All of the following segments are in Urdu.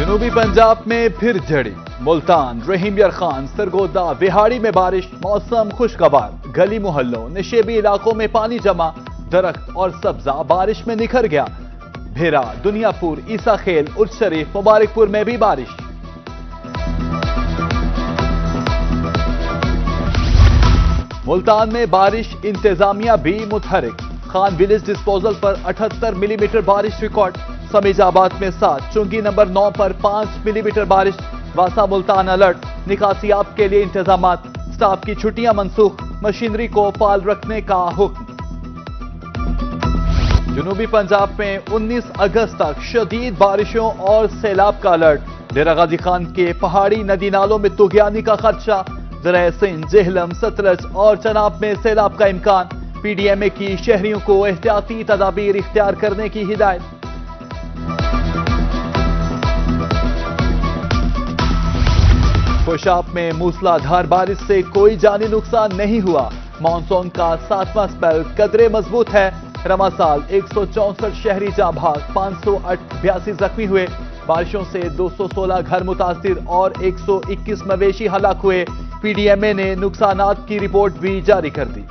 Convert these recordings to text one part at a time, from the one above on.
جنوبی پنجاب میں پھر جھڑی ملتان، رحیم یار خان، سرگودا، وہاڑی میں بارش، موسم خوشگوار، گلی محلوں نشیبی علاقوں میں پانی جمع، درخت اور سبزہ بارش میں نکھر گیا۔ بھیرا، دنیا پور، عیسیٰ خیل، ارج شریف، مبارک پور میں بھی بارش۔ ملتان میں بارش، انتظامیہ بھی متحرک۔ خان ولیج ڈسپوزل پر 78 ملی میٹر بارش ریکارڈ، سمیج آباد میں 7، چنگی نمبر 9 پر 5 ملی میٹر بارش۔ واسا ملتان الرٹ، نکاسیاب کے لیے انتظامات، سٹاف کی چھٹیاں منسوخ، مشینری کو فعال رکھنے کا حکم۔ جنوبی پنجاب میں 19 اگست تک شدید بارشوں اور سیلاب کا الرٹ، ڈیرہ غازی خان کے پہاڑی ندی نالوں میں طغیانی کا خدشہ، ذرائع سندھ، جہلم، ستلج اور چناب میں سیلاب کا امکان، پی ڈی ایم اے کی شہریوں کو احتیاطی تدابیر اختیار کرنے کی ہدایت۔ خوشاب میں موسلا دھار بارش سے کوئی جانی نقصان نہیں ہوا، مانسون کا 7واں سپیل قدرے مضبوط ہے۔ رواں سال 164 شہری جاں بھاگ، 582 زخمی ہوئے، بارشوں سے 216 گھر متاثر اور 121 مویشی ہلاک ہوئے۔ پی ڈی ایم اے نے نقصانات کی رپورٹ بھی جاری کر دی۔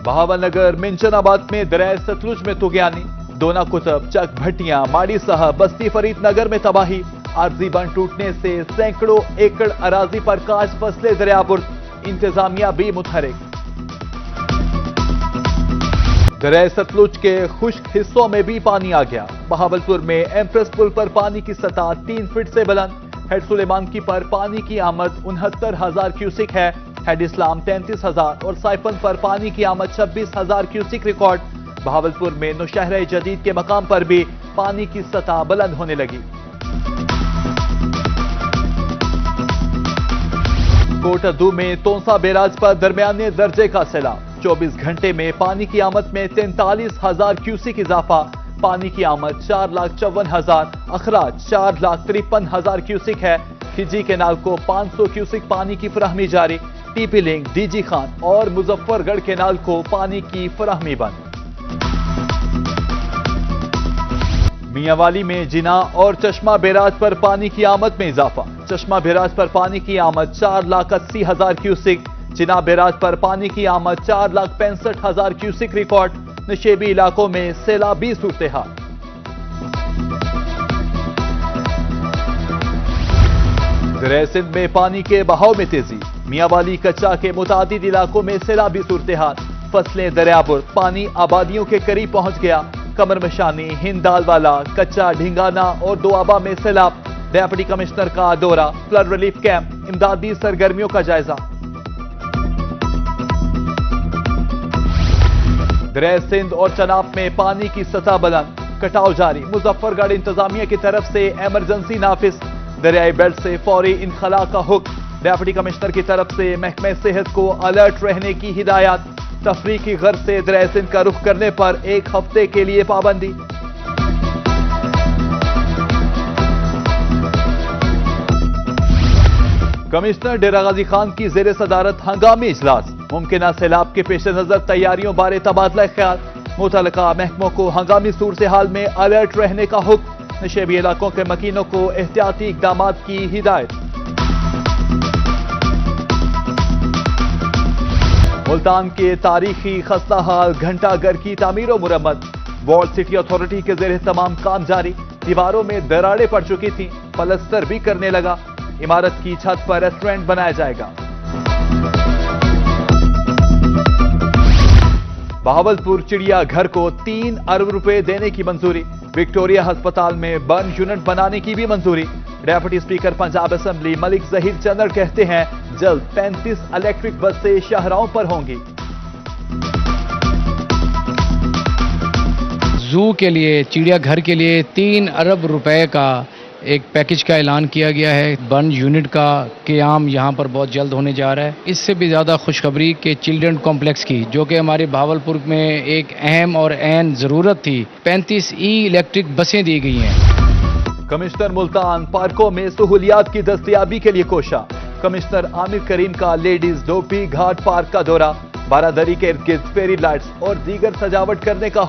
بہاول نگر، منچن آباد میں دریائے ستلج میں طغیانی، دونا کتب، چک بھٹیاں، ماڑی صاحب، بستی فرید نگر میں تباہی، عارضی بند ٹوٹنے سے سینکڑوں ایکڑ اراضی پر کاج فصلیں دریابرد، انتظامیہ بھی متحرک۔ دریائے ستلج کے خشک حصوں میں بھی پانی آ گیا، بہاولپور میں ایمپریس پل پر پانی کی سطح 3 فٹ سے بلند، ہیڈ سلیمان کی پر پانی کی آمد 69,000 کیوسک ہے، ہیڈ اسلام 33,000 اور سائفن پر پانی کی آمد 26,000 کیوسک ریکارڈ۔ بہاولپور میں نوشہرہ جدید کے مقام پر بھی پانی کی سطح بلند ہونے لگی۔ کوٹدو میں تونسا بیراج پر درمیانے درجے کا سیلاب، 24 گھنٹے میں پانی کی آمد میں 43,000 کیوسک اضافہ، پانی کی آمد 4,54,000، اخراج 4,53,000 کیوسک ہے۔ کھجی کینال کو 500 کیوسک پانی کی فراہمی جاری، T P link, D G Khan اور مظفر گڑھ کینال کو پانی کی فراہمی بند۔ میاں والی میں جنا اور چشمہ بیراج پر پانی کی آمد میں اضافہ، چشمہ بیراج پر پانی کی آمد 4,80,000 کیوسک، جنا بیراج پر پانی کی آمد 4,65,000 کیوسک ریکارڈ، نشیبی علاقوں میں سیلابی صورتحال۔ دریائے سندھ میں پانی کے بہاؤ میں تیزی، میاں والی کچا کے متعدد علاقوں میں سیلابی صورتحال، فصلیں دریابرد، پانی آبادیوں کے قریب پہنچ گیا، کمر مشانی، ہند دال والا، کچا، ڈھنگانا اور دوآبا میں سیلاب، ڈیپٹی کمشنر کا دورہ، فلڈ ریلیف کیمپ، امدادی سرگرمیوں کا جائزہ۔ دریائے سندھ اور چناب میں پانی کی سطح بلند، کٹاؤ جاری، مظفر گڑھ انتظامیہ کی طرف سے ایمرجنسی نافذ، دریائی بیلٹ سے فوری انخلاء کا حکم، ڈیپٹی کمشنر کی طرف سے محکمہ صحت کو الرٹ رہنے کی ہدایات، تفریقی غرض سے دریائے سندھ کا رخ کرنے پر 1 ہفتے کے لیے پابندی۔ کمشنر ڈیرہ غازی خان کی زیر صدارت ہنگامی اجلاس، ممکنہ سیلاب کے پیش نظر تیاریوں بارے تبادلہ خیال، متعلقہ محکموں کو ہنگامی صورتحال میں الرٹ رہنے کا حکم، نشیبی علاقوں کے مکینوں کو احتیاطی اقدامات کی ہدایت۔ ملتان کے تاریخی خستہ حال گھنٹہ گھر کی تعمیر و مرمت، وال سٹی اتھارٹی کے زیر اہتمام کام جاری، دیواروں میں دراڑیں پڑ چکی تھیں، پلستر بھی کرنے لگا، عمارت کی چھت پر ریسٹورنٹ بنایا جائے گا۔ بہاولپور چڑیا گھر کو 3 ارب روپے دینے کی منظوری، وکٹوریہ ہسپتال میں برن یونٹ بنانے کی بھی منظوری۔ ڈیپٹی اسپیکر پنجاب اسمبلی ملک ظہیر چندر کہتے ہیں جلد 35 الیکٹرک بسیں شاہراہوں پر ہوں گی۔ زو کے لیے، چڑیا گھر کے لیے 3 ارب روپے کا ایک پیکج کا اعلان کیا گیا ہے۔ برن یونٹ کا قیام یہاں پر بہت جلد ہونے جا رہا ہے۔ اس سے بھی زیادہ خوشخبری کہ چلڈرن کمپلیکس کی، جو کہ ہمارے بہاولپور میں ایک اہم اور عین ضرورت تھی، 35 الیکٹرک بسیں دی گئی ہیں۔ کمشنر ملتان پارکوں میں سہولیات کی دستیابی کے لیے کوشاں، کمشنر عامر کریم کا لیڈیز ڈوپی گھاٹ پارک کا دورہ، بارہ دری کے ارد گرد فیری لائٹس اور دیگر سجاوٹ کرنے کا